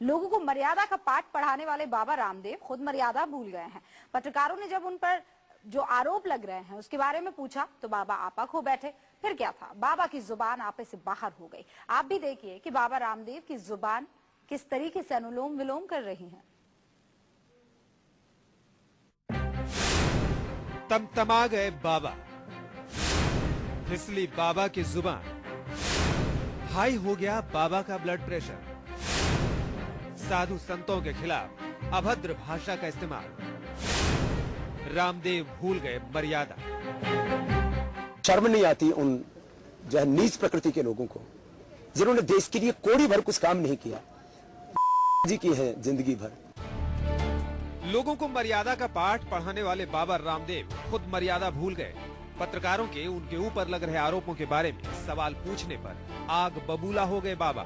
लोगों को मर्यादा का पाठ पढ़ाने वाले बाबा रामदेव खुद मर्यादा भूल गए हैं। पत्रकारों ने जब उन पर जो आरोप लग रहे हैं उसके बारे में पूछा तो बाबा आपा खो बैठे। फिर क्या था, बाबा की जुबान आपे से बाहर हो गई। आप भी देखिए कि बाबा रामदेव की जुबान किस तरीके से अनुलोम विलोम कर रही है। तमतमा गए बाबा, फिसली बाबा की जुबान, हाई हो गया बाबा का ब्लड प्रेशर। साधु संतों के खिलाफ अभद्र भाषा का इस्तेमाल, रामदेव भूल गए मर्यादा। शर्म नहीं आती उन जो है नीच प्रकृति के लोगों को, जिन्होंने देश के लिए कोड़ी भर कुछ काम नहीं किया, जी की है जिंदगी भर। लोगों को मर्यादा का पाठ पढ़ाने वाले बाबा रामदेव खुद मर्यादा भूल गए। पत्रकारों के उनके ऊपर लग रहे आरोपों के बारे में सवाल पूछने पर आग बबूला हो गए बाबा।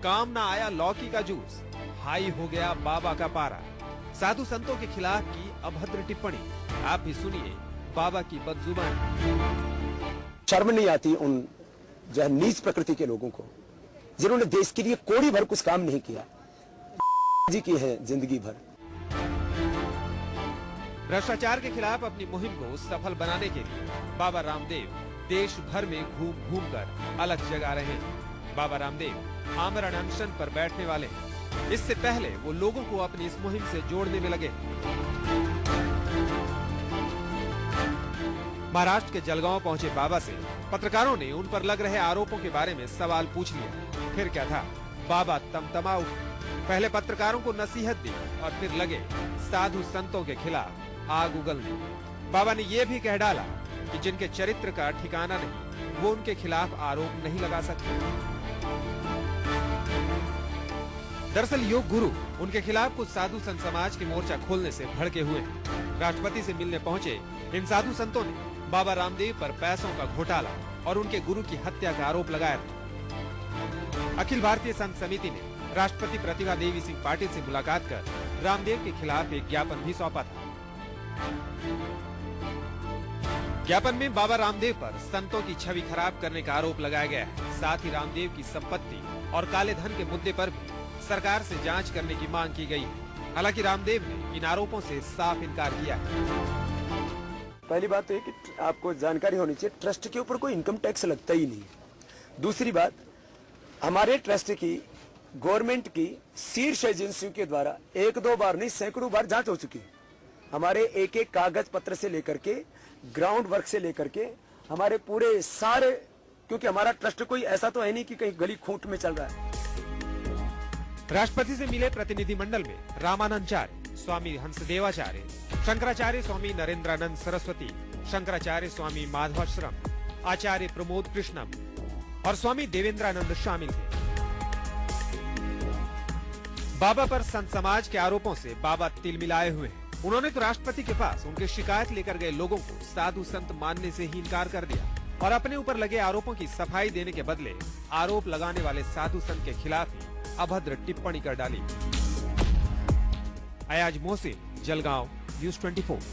काम ना आया लौकी का जूस, हाई हो गया बाबा का पारा। साधु संतों के खिलाफ की अभद्र टिप्पणी, आप भी सुनिए बाबा की बदजुबानी। शर्म नहीं आती उन जो है नीच प्रकृति के लोगों को, जिन्होंने देश के लिए कोड़ी भर कुछ काम नहीं किया, जी की है जिंदगी भर। भ्रष्टाचार के खिलाफ अपनी मुहिम को सफल बनाने के लिए बाबा रामदेव देश भर में घूम घूम कर अलग जगा रहे हैं। बाबा रामदेव आमरण अनशन पर बैठने वाले हैं। इससे पहले वो लोगों को अपनी इस मुहिम से जोड़ने में लगे। महाराष्ट्र के जलगांव पहुंचे बाबा से पत्रकारों ने उन पर लग रहे आरोपों के बारे में सवाल पूछ लिया। फिर क्या था, बाबा तमतमा उठे। पहले पत्रकारों को नसीहत दी और फिर लगे साधु संतों के खिलाफ आग उगलने। बाबा ने ये भी कह डाला कि जिनके चरित्र का ठिकाना नहीं, वो उनके खिलाफ आरोप नहीं लगा सकते। दरअसल योग गुरु उनके खिलाफ कुछ साधु संत समाज के मोर्चा खोलने से भड़के हुए हैं। राष्ट्रपति से मिलने पहुंचे इन साधु संतों ने बाबा रामदेव पर पैसों का घोटाला और उनके गुरु की हत्या का आरोप लगाया था। अखिल भारतीय संत समिति ने राष्ट्रपति प्रतिभा देवी सिंह पाटिल से मुलाकात कर रामदेव के खिलाफ एक ज्ञापन भी सौंपा था। ज्ञापन में बाबा रामदेव पर संतों की छवि खराब करने का आरोप लगाया गया है। साथ ही रामदेव की संपत्ति और काले धन के मुद्दे पर भी सरकार से जांच करने की मांग की गई है। हालांकि रामदेव ने इन आरोपों से साफ इनकार किया है। पहली बात तो है कि आपको जानकारी होनी चाहिए, ट्रस्ट के ऊपर कोई इनकम टैक्स लगता ही नहीं। दूसरी बात, हमारे ट्रस्ट की गवर्नमेंट की शीर्ष एजेंसियों के द्वारा एक दो बार नहीं सैकड़ों बार जांच हो चुकी है। हमारे एक एक कागज पत्र से लेकर के ग्राउंड वर्क से लेकर के हमारे पूरे सारे, क्योंकि हमारा ट्रस्ट कोई ऐसा तो है नहीं कि कहीं गली खूंट में चल रहा है। राष्ट्रपति से मिले प्रतिनिधिमंडल में रामानंदाचार्य, स्वामी हंसदेवाचार्य, शंकराचार्य स्वामी नरेंद्रानंद सरस्वती, शंकराचार्य स्वामी माधवाश्रम, आचार्य प्रमोद कृष्णम और स्वामी देवेंद्रानंद शामिल थे। बाबा पर संत समाज के आरोपों से बाबा तिलमिलाए हुए हैं। उन्होंने तो राष्ट्रपति के पास उनकी शिकायत लेकर गए लोगों को साधु संत मानने से ही इनकार कर दिया और अपने ऊपर लगे आरोपों की सफाई देने के बदले आरोप लगाने वाले साधु संत के खिलाफ ही अभद्र टिप्पणी कर डाली। अयाज मोहसिन, जलगांव, न्यूज़ 24।